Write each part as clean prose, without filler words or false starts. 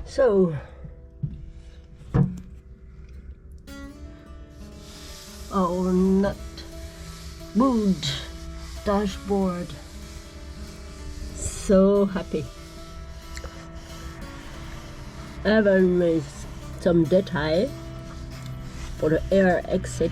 So our nut wood dashboard, so happy. Even with some detail for the air exit.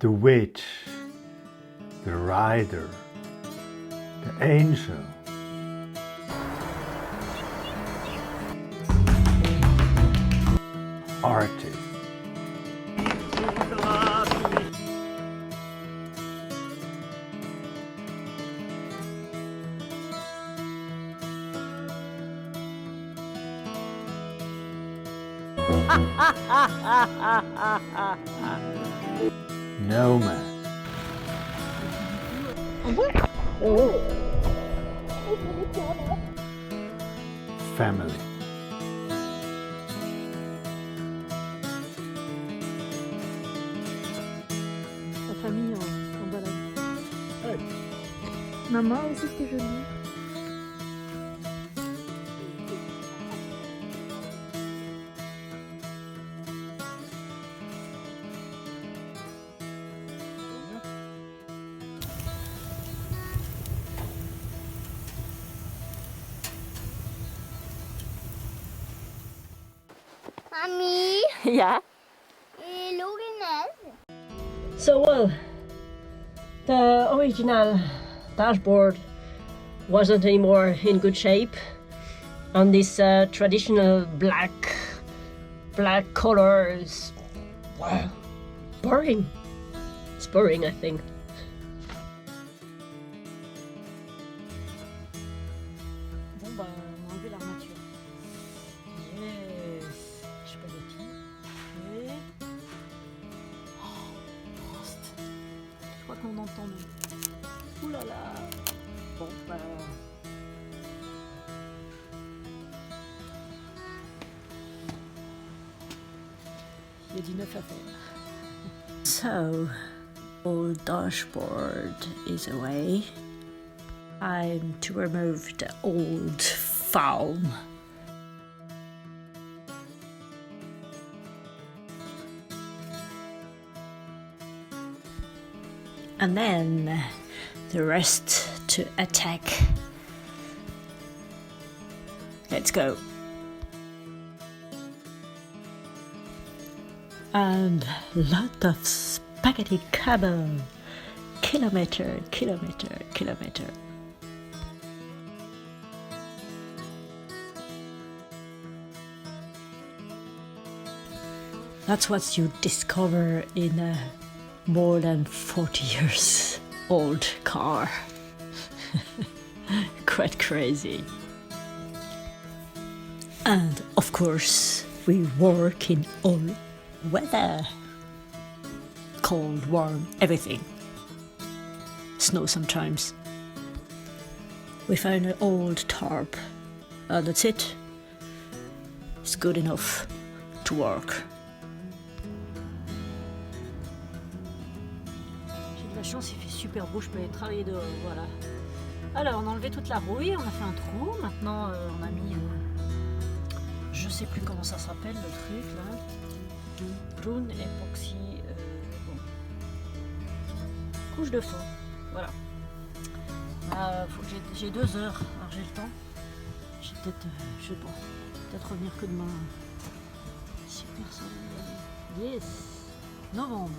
The witch, the rider, the angel. Artist. Nomad. Family. La famille en balade. Ouais. Maman aussi, c'était joli. Mommy, Yeah. look at So well, the original dashboard wasn't anymore in good shape on this traditional black color is, well, boring. It's boring, I think. Bon bah, on a enlevé l'armature. Yes. Je sais pas des pieds. Et... Oh, Prost. Je crois qu'on entend le... Ouh là là. Bon bah... Il y a du neuf à faire. So, old dashboard is away. Time to remove the old foam. And then the rest to attack. Let's go. And lot of spaghetti cable. Kilometer. That's what you discover in a more than 40 years old car. Quite crazy. And of course, we work in all weather. Cold, warm, everything. Snow sometimes. We found an old tarp. That's it. It's good enough to work. J'ai de la chance, il fait super beau, je peux aller travailler dehors, voilà. Alors, on a enlevé toute la rouille, on a fait un trou. Maintenant, on a mis... je sais plus comment ça s'appelle, le truc, là. Brune époxy... bon. Couche de fond, voilà. J'ai 2 heures, alors j'ai le temps. J'ai peut-être... je sais pas. Peut-être revenir que demain. Si personne... Yes. Novembre.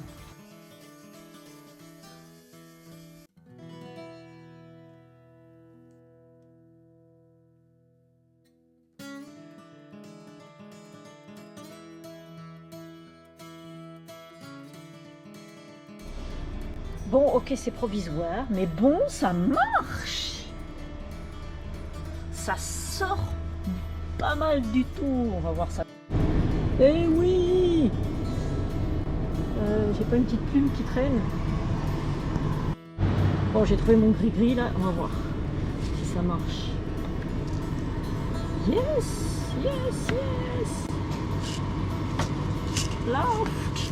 Bon, ok, c'est provisoire, mais bon, ça marche. Ça sort pas mal du tout. On va voir ça. Eh oui, j'ai pas une petite plume qui traîne. Bon, j'ai trouvé mon gris-gris là, on va voir si ça marche. Yes, yes, yes. Loft.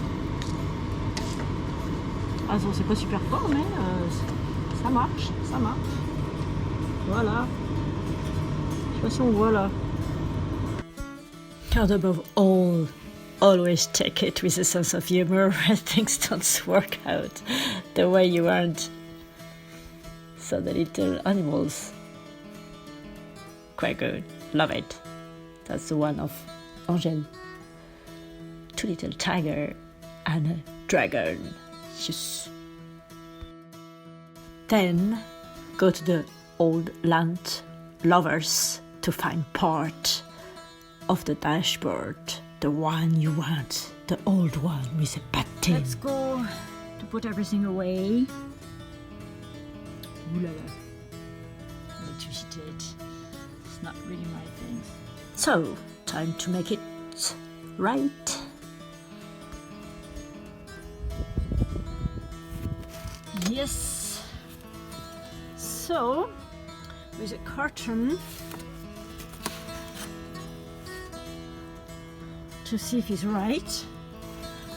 Ah, bon, c'est pas super fort, mais ça marche, ça marche. Voilà. Je sais pas si on voit là. And above all, always take it with a sense of humor when things don't work out the way you want. So the little animals, quite good, love it. That's the one of Angèle. 2 little tiger and a dragon. Yes. Then go to the old Land Rovers to find part of the dashboard, the one you want, the old one with a batting. Let's go to put everything away. Ooh la la. Electricity. It's not really my thing. So, time to make it right. Yes. So, with a carton to see if it's right,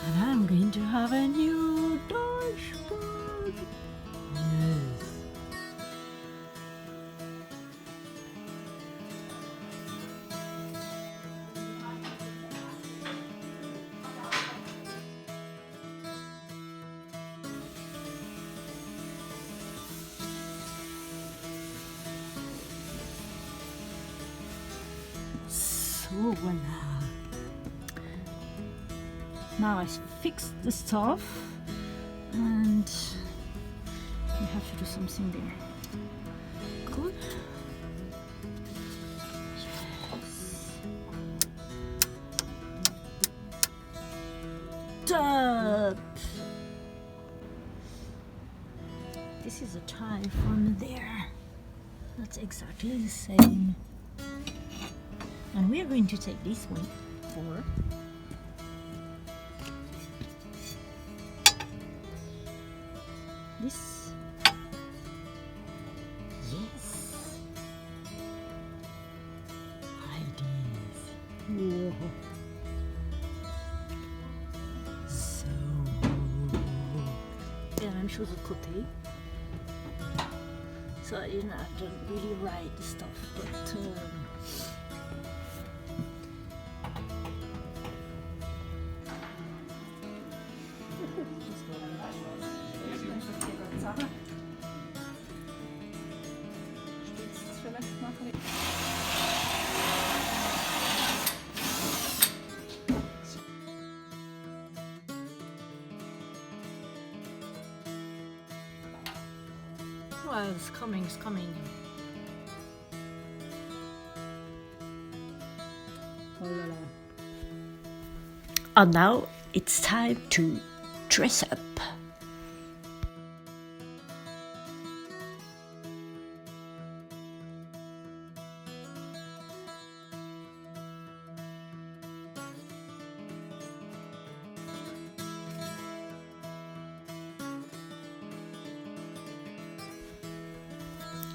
and I'm going to have a new dashboard. Yes. So voila. Now I fixed the stuff and we have to do something there. Good. Yes. Top. This is a tie from there. That's exactly the same. And we are going to take this one for this. Yes. Ideas. Whoa. So. Et la même chose de côté. So I didn't have to really write the stuff, but well, it's coming, it's coming. Oh la la. And now it's time to dress up.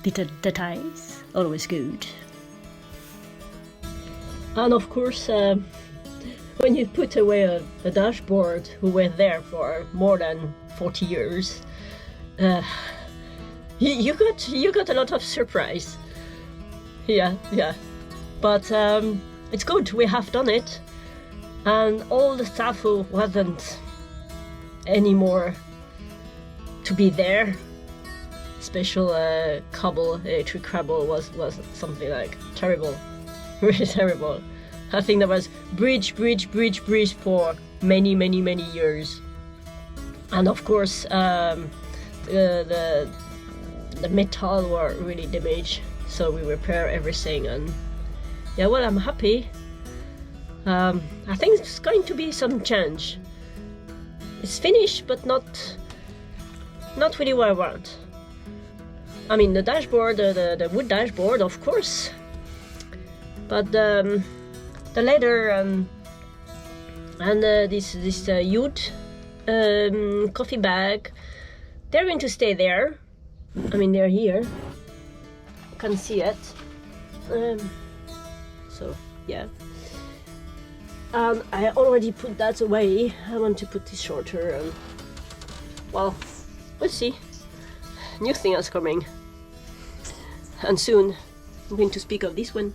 Little details, always good. And of course, when you put away a dashboard who were there for more than 40 years, you got a lot of surprise. Yeah. But it's good, we have done it. And all the staff who wasn't anymore to be there, special electric cable was something like terrible, really terrible. I think there was bridge for many years. And of course, the metal were really damaged, so we repair everything. And yeah, well, I'm happy. I think it's going to be some change. It's finished, but not really what I want. I mean, the dashboard, the wood dashboard, of course, but the leather and this jute coffee bag, they're going to stay there. I mean, they're here. You can see it. So, yeah. And I already put that away. I want to put this shorter and, well, we'll see. New thing is coming. And soon I'm going to speak of this one.